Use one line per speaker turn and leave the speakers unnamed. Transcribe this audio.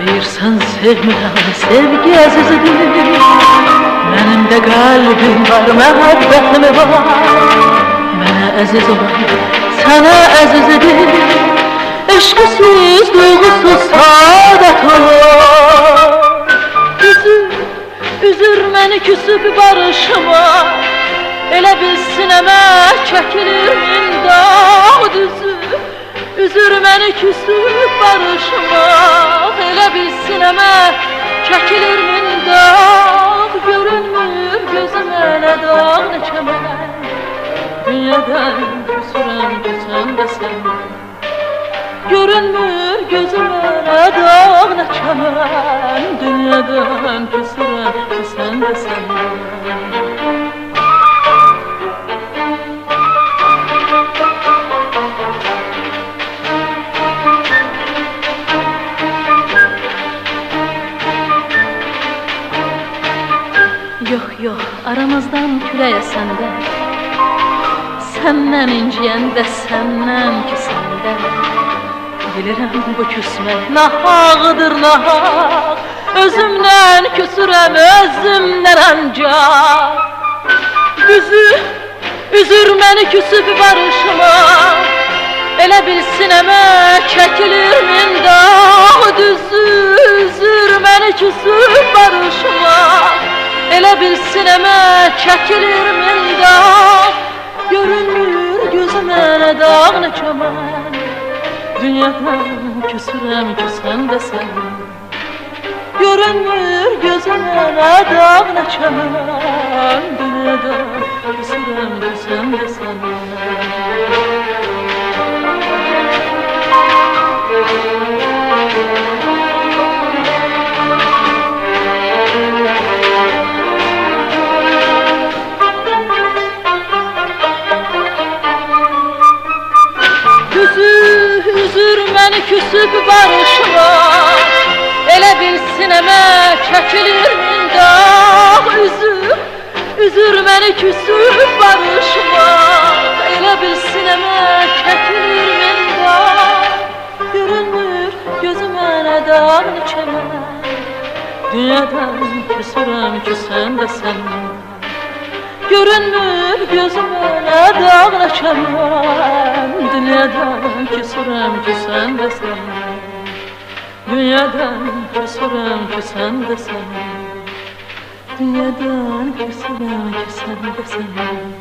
Deyirsən sevmirəm, sevgi əzizdir. Mənim də qəlbim var, məhəbbətim var. Mənə əziz olan, sənə əzizdir. Eşqsiz, duyğusuz saadət olur. Üzür məni küsüb barışma. Elə bil sinəmə çəkilir min dağ düzü. Üzür məni küsüb barışmaq. Elə bil sinəmə çəkilir min dağ. Görünmür gözümə nə dağ nə çəmən. Dünyadan küsürəm ki sən də sən. Görünmür gözümə nə dağ nə çəmən. Dünyadan küsürəm ki sən də sən. Yox, aramızdan külək əsəndə. Səndən inciyəndə, səndən küsəndə. Bilirəm bu küsmək nahaqdır, nahaq. Özümdən küsürəm, özümdən ancaq. Üzür məni küsüb barışmaq. Elə bil sinəmə çəkilir min dağ. Üzür məni küsüb barışmaq. Elə bil sinəmə çəkilir min dağ. Görünmür gözümə nə dağ nə çəmən. Dünyadan küsürəm ki sən də sən. Görünmür gözümə nə dağ nə çəmən. Dünyadan küsürəm ki sən də sən. Üzür məni küsüb barışmaq. Elə bil sinəmə çəkilir min dağ. Üzür məni küsüb barışmaq. Elə bil sinəmə çəkilir min dağ. Görünmür gözümə nə dağ nə çəmən. Dünyadan küsürəm ki sən də sən. Görünmür gözümə nə dağ nə çəmən. Dünyadan küsürəm ki sən də sən. Dünyadan küsürəm ki sən də sən. Dünyadan küsürəm ki sən də sən.